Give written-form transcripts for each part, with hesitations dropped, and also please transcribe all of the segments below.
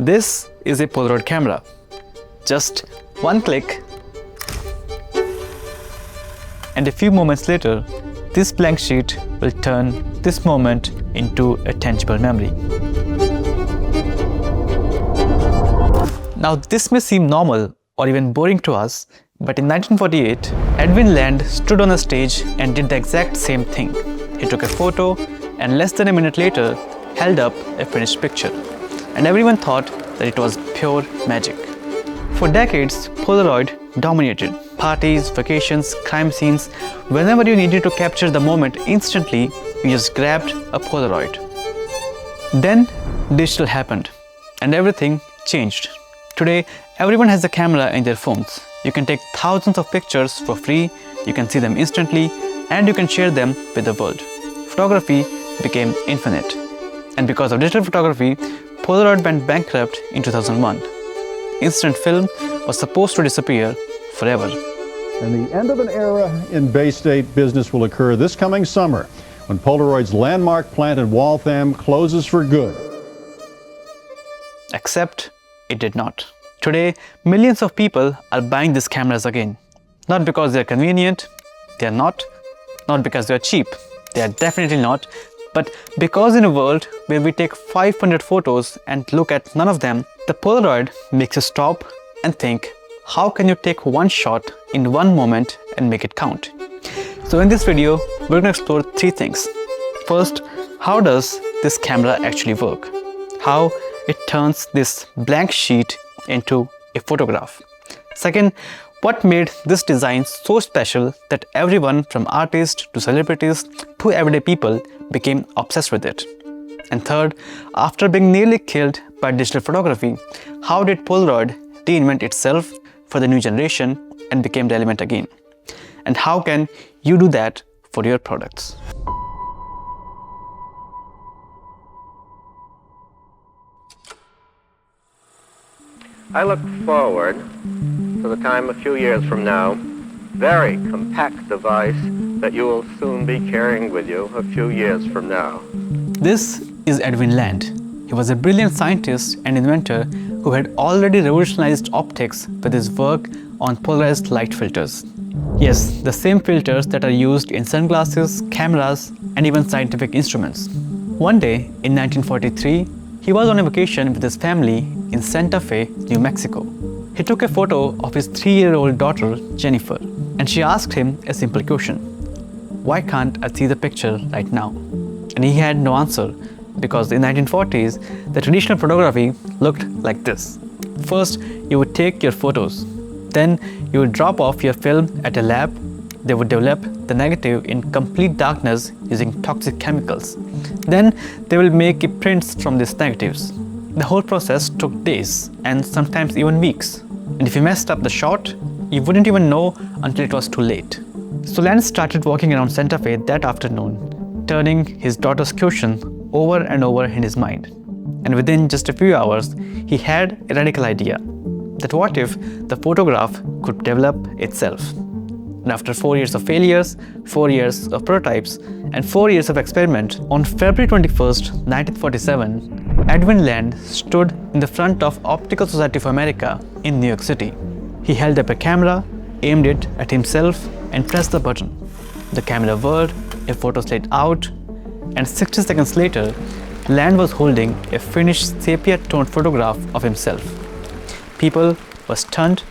This is a Polaroid camera. Just one click, and a few moments later, this blank sheet will turn this moment into a tangible memory. Now, this may seem normal or even boring to us, but in 1948, Edwin Land stood on a stage and did the exact same thing. He took a photo and less than a minute later held up a finished picture. And everyone thought that it was pure magic. For decades, Polaroid dominated parties, vacations, crime scenes. Whenever you needed to capture the moment instantly, you just grabbed a Polaroid. Then digital happened and everything changed. Today, everyone has a camera in their phones. You can take thousands of pictures for free, you can see them instantly, and you can share them with the world. Photography became infinite. And because of digital photography, Polaroid went bankrupt in 2001. Instant film was supposed to disappear forever. And the end of an era in Bay State business will occur this coming summer when Polaroid's landmark plant in Waltham closes for good. Except it did not. Today, millions of people are buying these cameras again. Not because they are convenient, they are not. Not because they are cheap, they are definitely not. But because in a world where we take 500 photos and look at none of them, the Polaroid makes you stop and think, how can you take one shot in one moment and make it count? So in this video, we're going to explore three things. First, how does this camera actually work? How it turns this blank sheet into a photograph. Second, what made this design so special that everyone from artists to celebrities to everyday people became obsessed with it. And third, after being nearly killed by digital photography, how did Polaroid reinvent itself for the new generation and became relevant again? And how can you do that for your products? I look forward to the time a few years from now, very compact device that you will soon be carrying with you a few years from now. This is Edwin Land. He was a brilliant scientist and inventor who had already revolutionized optics with his work on polarized light filters. Yes, the same filters that are used in sunglasses, cameras, and even scientific instruments. One day in 1943, he was on a vacation with his family in Santa Fe, New Mexico. He took a photo of his 3-year-old daughter, Jennifer, and she asked him a simple question. Why can't I see the picture right now? And he had no answer because in the 1940s, the traditional photography looked like this. First, you would take your photos. Then you would drop off your film at a lab. They would develop the negative in complete darkness using toxic chemicals. Then they will make prints from these negatives. The whole process took days and sometimes even weeks. And if you messed up the shot, you wouldn't even know until it was too late. So Land started walking around Santa Fe that afternoon, turning his daughter's question over and over in his mind. And within just a few hours, he had a radical idea that what if the photograph could develop itself? And after 4 years of failures, 4 years of prototypes, and 4 years of experiment, on February 21st, 1947, Edwin Land stood in the front of Optical Society of America in New York City. He held up a camera, aimed it at himself, and pressed the button. The camera whirred, a photo slid out, and 60 seconds later, Land was holding a finished sepia-toned photograph of himself. People were stunned,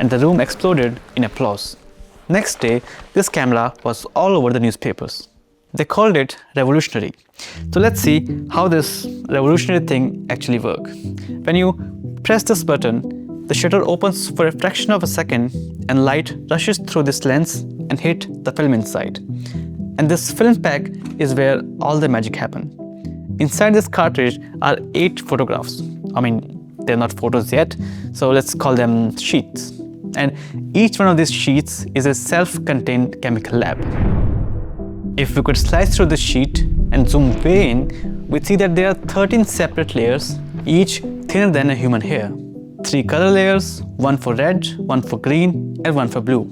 and the room exploded in applause. Next day, this camera was all over the newspapers. They called it revolutionary. So let's see how this revolutionary thing actually works. When you press this button, the shutter opens for a fraction of a second and light rushes through this lens and hit the film inside. And this film pack is where all the magic happens. Inside this cartridge are 8 photographs. I mean, they're not photos yet, so let's call them sheets. And each one of these sheets is a self-contained chemical lab. If we could slice through this sheet and zoom way in, we'd see that there are 13 separate layers, each thinner than a human hair. 3 color layers, one for red, one for green, and one for blue.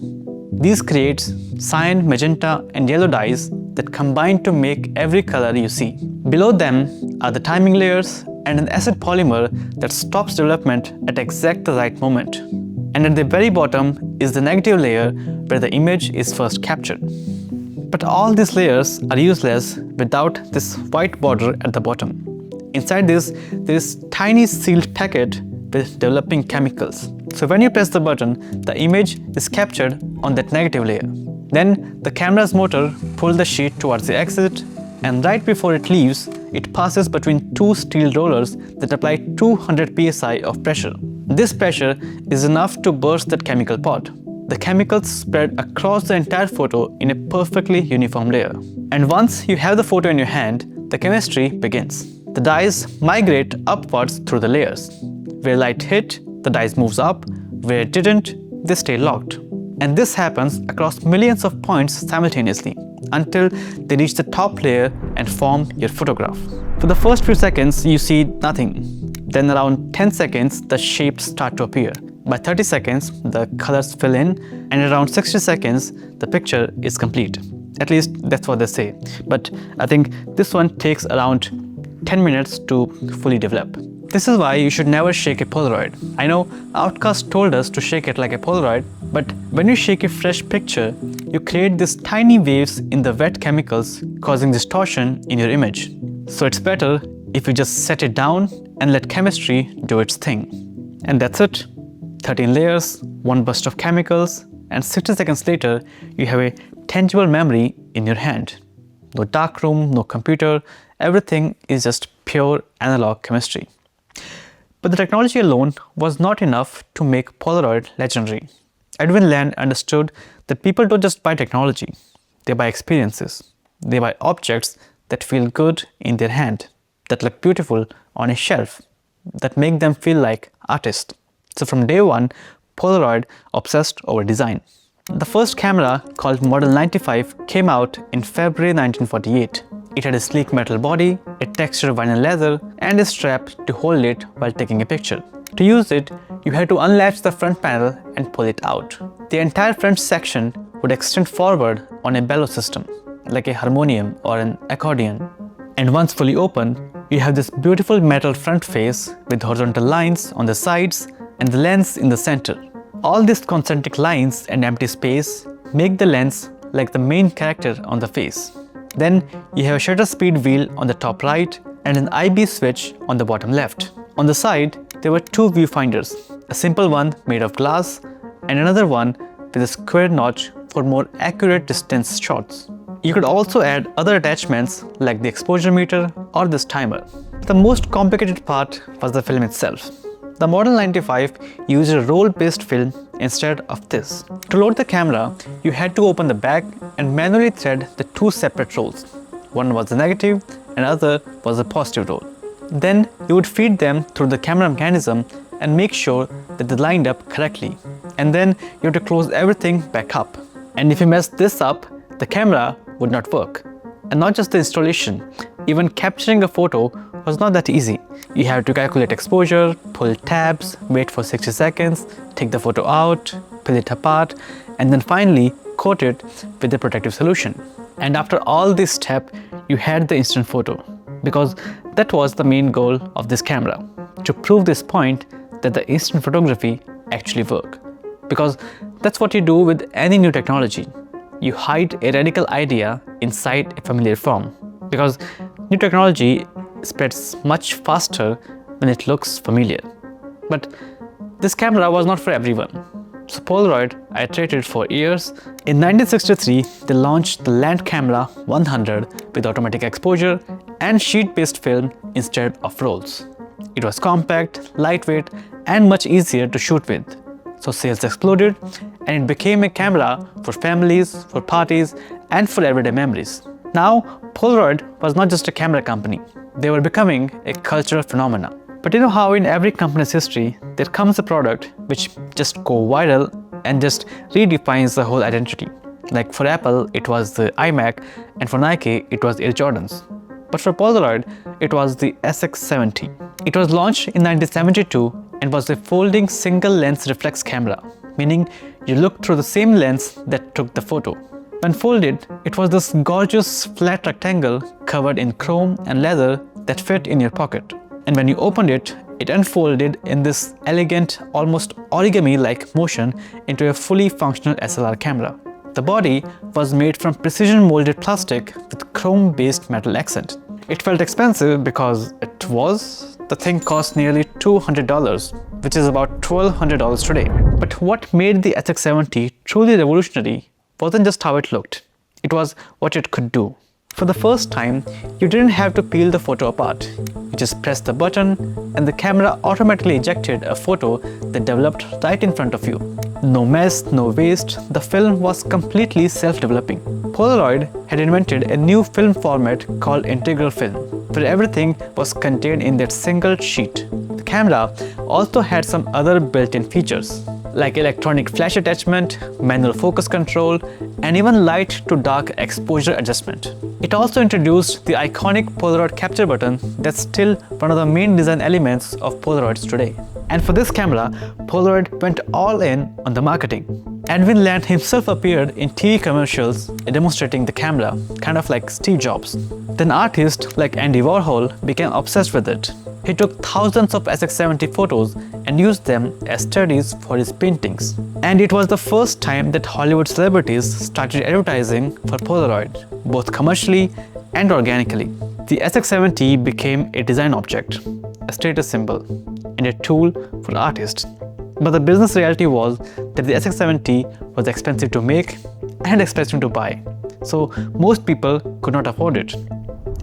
These create cyan, magenta, and yellow dyes that combine to make every color you see. Below them are the timing layers and an acid polymer that stops development at exact the right moment. And at the very bottom is the negative layer where the image is first captured. But all these layers are useless without this white border at the bottom. Inside this, there is tiny sealed packet with developing chemicals. So when you press the button, the image is captured on that negative layer. Then the camera's motor pulls the sheet towards the exit, and right before it leaves, it passes between two steel rollers that apply 200 psi of pressure. This pressure is enough to burst that chemical pod. The chemicals spread across the entire photo in a perfectly uniform layer. And once you have the photo in your hand, the chemistry begins. The dyes migrate upwards through the layers. Where light hit, the dyes moves up. Where it didn't, they stay locked. And this happens across millions of points simultaneously until they reach the top layer and form your photograph. For the first few seconds, you see nothing. Then around 10 seconds, the shapes start to appear. By 30 seconds, the colors fill in, and around 60 seconds, the picture is complete. At least that's what they say. But I think this one takes around 10 minutes to fully develop. This is why you should never shake a Polaroid. I know Outcast told us to shake it like a Polaroid, but when you shake a fresh picture, you create these tiny waves in the wet chemicals, causing distortion in your image. So it's better if you just set it down and let chemistry do its thing. And that's it. 13 layers, one burst of chemicals, and 60 seconds later, you have a tangible memory in your hand. No darkroom, no computer, everything is just pure analog chemistry. But the technology alone was not enough to make Polaroid legendary. Edwin Land understood that people don't just buy technology, they buy experiences. They buy objects that feel good in their hand, that look beautiful on a shelf, that make them feel like artists. So from day one, Polaroid obsessed over design. The first camera, called Model 95, came out in February 1948. It had a sleek metal body, a textured vinyl leather, and a strap to hold it while taking a picture. To use it, you had to unlatch the front panel and pull it out. The entire front section would extend forward on a bellows system, like a harmonium or an accordion. And once fully open, you have this beautiful metal front face with horizontal lines on the sides and the lens in the center. All these concentric lines and empty space make the lens like the main character on the face. Then you have a shutter speed wheel on the top right and an IB switch on the bottom left. On the side, there were two viewfinders, a simple one made of glass and another one with a square notch for more accurate distance shots. You could also add other attachments like the exposure meter or this timer. The most complicated part was the film itself. The Model 95 used a roll-based film instead of this. To load the camera, you had to open the back and manually thread the two separate rolls. One was the negative and other was the positive roll. Then you would feed them through the camera mechanism and make sure that they lined up correctly. And then you have to close everything back up. And if you mess this up, the camera would not work. And not just the installation, even capturing a photo was not that easy. You have to calculate exposure, pull tabs, wait for 60 seconds, take the photo out, peel it apart, and then finally coat it with a protective solution. And after all this step, you had the instant photo, because that was the main goal of this camera, to prove this point that the instant photography actually works. Because that's what you do with any new technology. You hide a radical idea inside a familiar form, because new technology spreads much faster when it looks familiar. But this camera was not for everyone. So Polaroid iterated for years. In 1963, they launched the Land Camera 100 with automatic exposure and sheet-based film instead of rolls. It was compact, lightweight, and much easier to shoot with. So sales exploded, and it became a camera for families, for parties, and for everyday memories. Now, Polaroid was not just a camera company. They were becoming a cultural phenomenon. But you know how in every company's history, there comes a product which just go viral and just redefines the whole identity. Like for Apple, it was the iMac, and for Nike, it was Air Jordans. But for Polaroid, it was the SX70. It was launched in 1972 and was a folding single lens reflex camera, meaning you look through the same lens that took the photo. When folded, it was this gorgeous flat rectangle covered in chrome and leather that fit in your pocket. And when you opened it, it unfolded in this elegant, almost origami-like motion into a fully functional SLR camera. The body was made from precision molded plastic with chrome-based metal accent. It felt expensive because it was. The thing cost nearly $200, which is about $1,200 today. But what made the SX70 truly revolutionary wasn't just how it looked. It was what it could do. For the first time, you didn't have to peel the photo apart. You just pressed the button and the camera automatically ejected a photo that developed right in front of you. No mess, no waste, the film was completely self-developing. Polaroid had invented a new film format called integral film, where everything was contained in that single sheet. The camera also had some other built-in features, like electronic flash attachment, manual focus control, and even light to dark exposure adjustment. It also introduced the iconic Polaroid capture button that's still one of the main design elements of Polaroids today. And for this camera, Polaroid went all in on the marketing. Edwin Land himself appeared in TV commercials demonstrating the camera, kind of like Steve Jobs. Then artists like Andy Warhol became obsessed with it. He took thousands of SX70 photos and used them as studies for his paintings. And it was the first time that Hollywood celebrities started advertising for Polaroid, both commercially and organically. The SX70 became a design object, a status symbol, and a tool for artists. But the business reality was that the SX70 was expensive to make and expensive to buy, so most people could not afford it.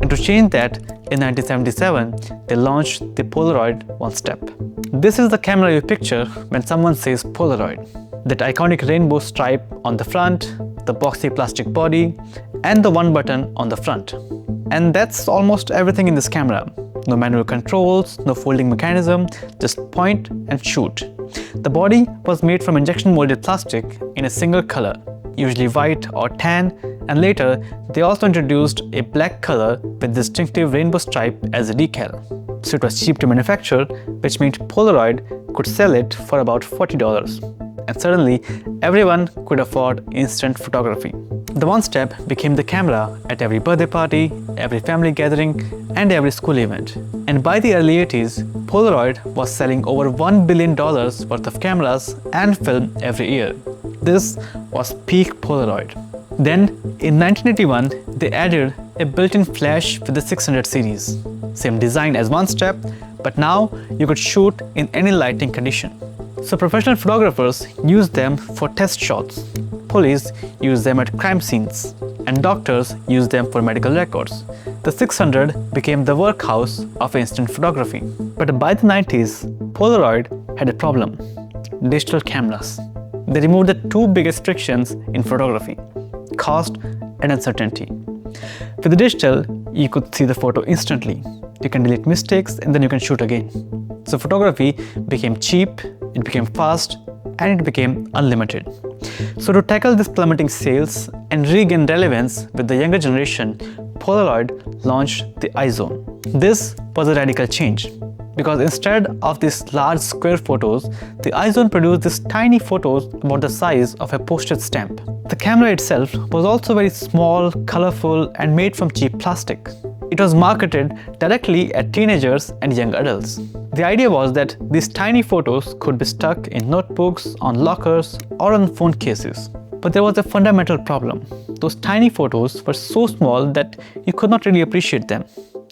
And to change that, in 1977, they launched the Polaroid OneStep. This is the camera you picture when someone says Polaroid. That iconic rainbow stripe on the front, the boxy plastic body, and the one button on the front. And that's almost everything in this camera. No manual controls, no folding mechanism, just point and shoot. The body was made from injection molded plastic in a single color, usually white or tan, and later they also introduced a black color with distinctive rainbow stripe as a decal. So it was cheap to manufacture, which meant Polaroid could sell it for about $40. And suddenly everyone could afford instant photography. The OneStep became the camera at every birthday party, every family gathering, and every school event. And by the early 80s, Polaroid was selling over $1 billion worth of cameras and film every year. This was peak Polaroid. Then, in 1981, they added a built-in flash with the 600 series. Same design as OneStep, but now you could shoot in any lighting condition. So professional photographers use them for test shots, police use them at crime scenes, and doctors use them for medical records. The 600 became the workhorse of instant photography. But by the 90s, Polaroid had a problem: digital cameras. They removed the two biggest frictions in photography: cost and uncertainty. With the digital, you could see the photo instantly. You can delete mistakes and then you can shoot again. So photography became cheap, it became fast, and it became unlimited. So to tackle this plummeting sales and regain relevance with the younger generation, Polaroid launched the iZone. This was a radical change, because instead of these large square photos, the iZone produced these tiny photos about the size of a postage stamp. The camera itself was also very small, colorful, and made from cheap plastic. It was marketed directly at teenagers and young adults. The idea was that these tiny photos could be stuck in notebooks, on lockers, or on phone cases. But there was a fundamental problem. Those tiny photos were so small that you could not really appreciate them.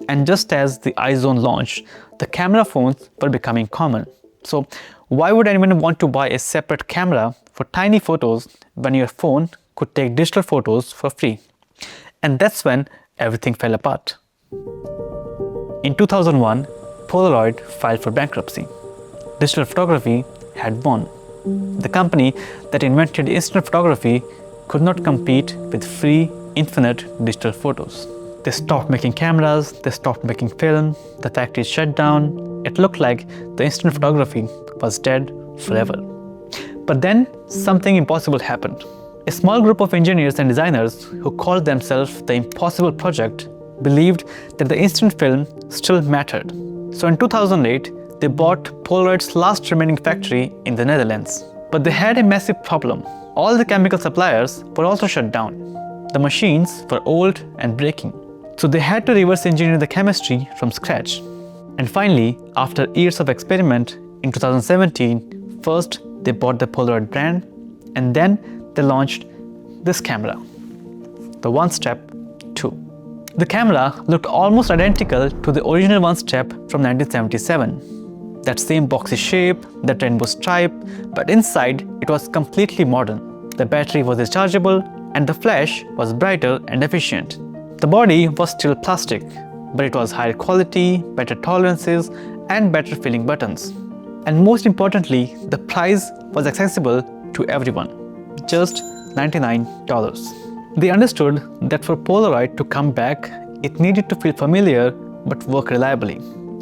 And just as the iZone launched, the camera phones were becoming common. So why would anyone want to buy a separate camera for tiny photos when your phone could take digital photos for free? And that's when everything fell apart. In 2001, Polaroid filed for bankruptcy. Digital photography had won. The company that invented instant photography could not compete with free, infinite digital photos. They stopped making cameras, they stopped making film, the factories shut down. It looked like the instant photography was dead forever. But then something impossible happened. A small group of engineers and designers who called themselves the Impossible Project believed that the instant film still mattered. So in 2008, they bought Polaroid's last remaining factory in the Netherlands. But they had a massive problem. All the chemical suppliers were also shut down. The machines were old and breaking. So they had to reverse engineer the chemistry from scratch. And finally, after years of experiment, in 2017, first they bought the Polaroid brand, and then they launched this camera, the OneStep 2. The camera looked almost identical to the original OneStep from 1977. That same boxy shape, that rainbow stripe, but inside it was completely modern. The battery was rechargeable and the flash was brighter and efficient. The body was still plastic, but it was higher quality, better tolerances, and better filling buttons. And most importantly, the price was accessible to everyone, just $99. They understood that for Polaroid to come back, it needed to feel familiar but work reliably.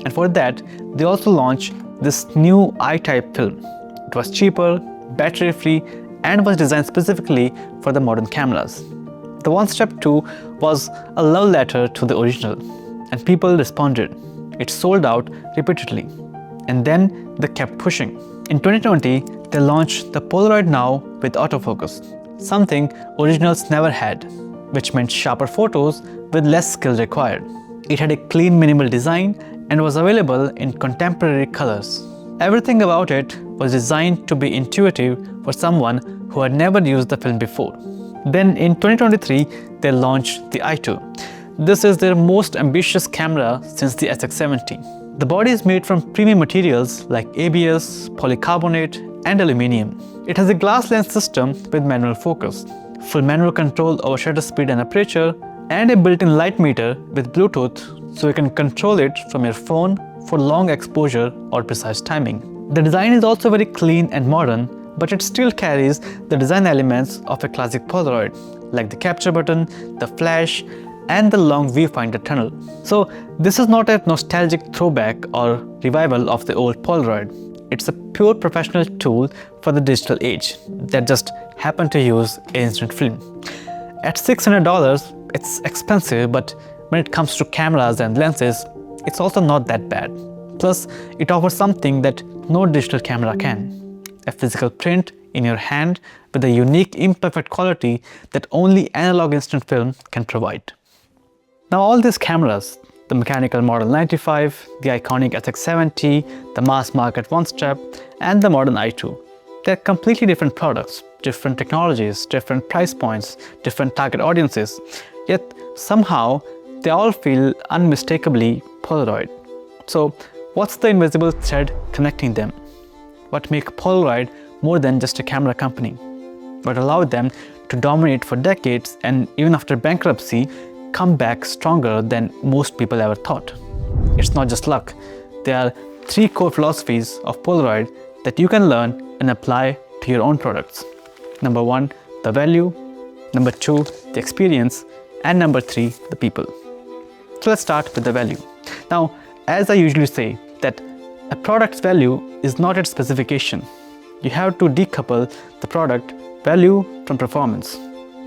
And for that, they also launched this new I-type film. It was cheaper, battery-free, and was designed specifically for the modern cameras. The OneStep 2 was a love letter to the original, and people responded. It sold out repeatedly, and then they kept pushing. In 2020, they launched the Polaroid Now with autofocus, something originals never had, which meant sharper photos with less skill required. It had a clean, minimal design and was available in contemporary colors. Everything about it was designed to be intuitive for someone who had never used the film before. Then in 2023, they launched the i2. This is their most ambitious camera since the SX70. The body is made from premium materials like ABS, polycarbonate, and aluminium. It has a glass lens system with manual focus, full manual control over shutter speed and aperture, and a built-in light meter with Bluetooth so you can control it from your phone for long exposure or precise timing. The design is also very clean and modern, but it still carries the design elements of a classic Polaroid, like the capture button, the flash, and the long viewfinder tunnel. So this is not a nostalgic throwback or revival of the old Polaroid. It's a pure professional tool for the digital age that just happened to use instant film. At $600, it's expensive, but when it comes to cameras and lenses, it's also not that bad. Plus, it offers something that no digital camera can: a physical print in your hand with a unique imperfect quality that only analog instant film can provide. Now all these cameras, the mechanical Model 95, the iconic SX70, the mass market OneStep, and the modern i2, they're completely different products, different technologies, different price points, different target audiences, yet somehow they all feel unmistakably Polaroid. So what's the invisible thread connecting them? What makes Polaroid more than just a camera company? What allowed them to dominate for decades and even after bankruptcy, come back stronger than most people ever thought? It's not just luck. There are 3 core philosophies of Polaroid that you can learn and apply to your own products. Number 1, the value. Number 2, the experience. And number 3, the people. So let's start with the value. Now, as I usually say, that a product's value is not its specification. You have to decouple the product value from performance.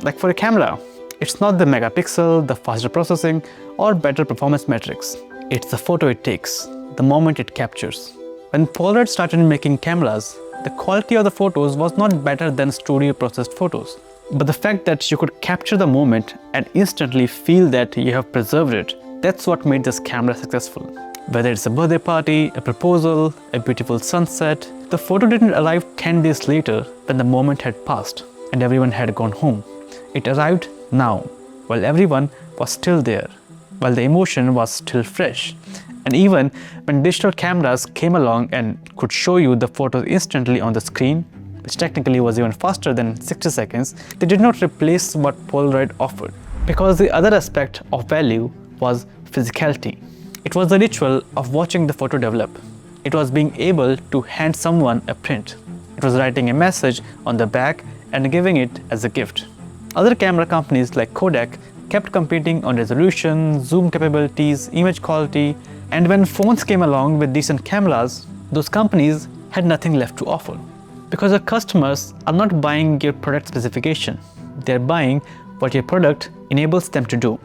Like for a camera, it's not the megapixel, the faster processing, or better performance metrics. It's the photo it takes, the moment it captures. When Polaroid started making cameras, the quality of the photos was not better than studio-processed photos. But the fact that you could capture the moment and instantly feel that you have preserved it, that's what made this camera successful. Whether it's a birthday party, a proposal, a beautiful sunset, the photo didn't arrive 10 days later when the moment had passed and everyone had gone home. It arrived now, while everyone was still there, while the emotion was still fresh. And even when digital cameras came along and could show you the photos instantly on the screen, which technically was even faster than 60 seconds, they did not replace what Polaroid offered. Because the other aspect of value was physicality. It was the ritual of watching the photo develop. It was being able to hand someone a print. It was writing a message on the back and giving it as a gift. Other camera companies like Kodak kept competing on resolution, zoom capabilities, image quality, and when phones came along with decent cameras, those companies had nothing left to offer. Because your customers are not buying your product specification, they're buying what your product enables them to do,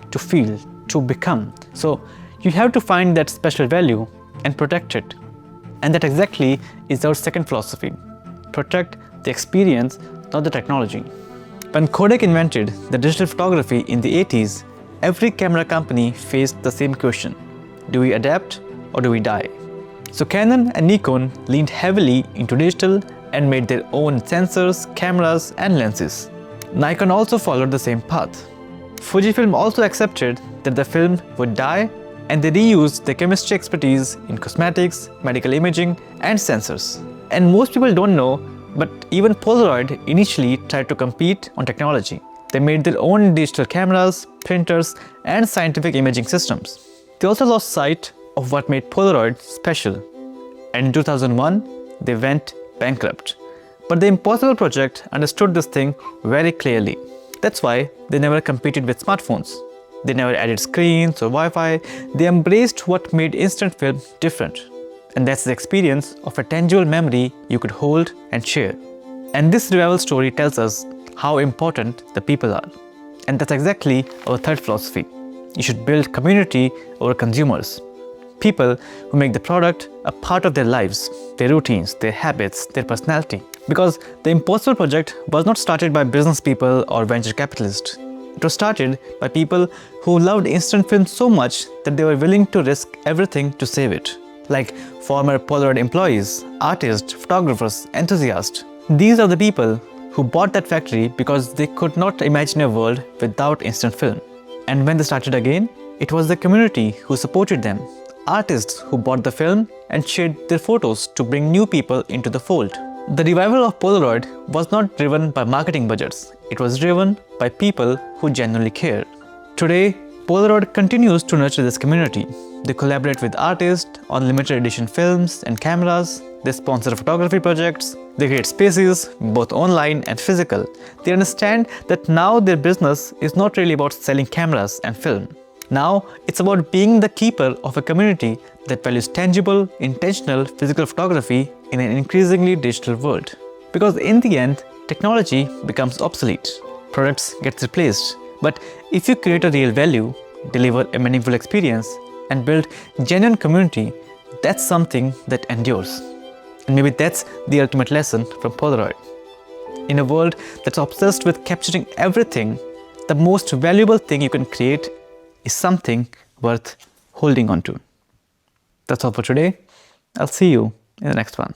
to feel, to become. So you have to find that special value and protect it. And that exactly is our second philosophy: protect the experience, not the technology. When Kodak invented the digital photography in the 80s, every camera company faced the same question: do we adapt or do we die? So Canon and Nikon leaned heavily into digital and made their own sensors, cameras and lenses. Nikon also followed the same path. Fujifilm also accepted that the film would die, and they reused their chemistry expertise in cosmetics, medical imaging and sensors. And most people don't know, but even Polaroid initially tried to compete on technology. They made their own digital cameras, printers and scientific imaging systems. They also lost sight of what made Polaroid special, and in 2001 they went bankrupt. But the Impossible Project understood this thing very clearly. That's why they never competed with smartphones. They never added screens or Wi-Fi. They embraced what made instant film different. And that's the experience of a tangible memory you could hold and share. And this revival story tells us how important the people are. And that's exactly our third philosophy. You should build community over consumers. People who make the product a part of their lives, their routines, their habits, their personality. Because the Impossible Project was not started by business people or venture capitalists. It was started by people who loved instant film so much that they were willing to risk everything to save it. Like former Polaroid employees, artists, photographers, enthusiasts. These are the people who bought that factory because they could not imagine a world without instant film. And when they started again, it was the community who supported them. Artists who bought the film and shared their photos to bring new people into the fold. The revival of Polaroid was not driven by marketing budgets. It was driven by people who genuinely care. Today, Polaroid continues to nurture this community. They collaborate with artists on limited edition films and cameras. They sponsor photography projects. They create spaces, both online and physical. They understand that now their business is not really about selling cameras and film. Now, it's about being the keeper of a community that values tangible, intentional physical photography in an increasingly digital world. Because in the end, technology becomes obsolete. Products get replaced. But if you create a real value, deliver a meaningful experience, and build genuine community, that's something that endures. And maybe that's the ultimate lesson from Polaroid. In a world that's obsessed with capturing everything, the most valuable thing you can create is something worth holding on to. That's all for today. I'll see you in the next one.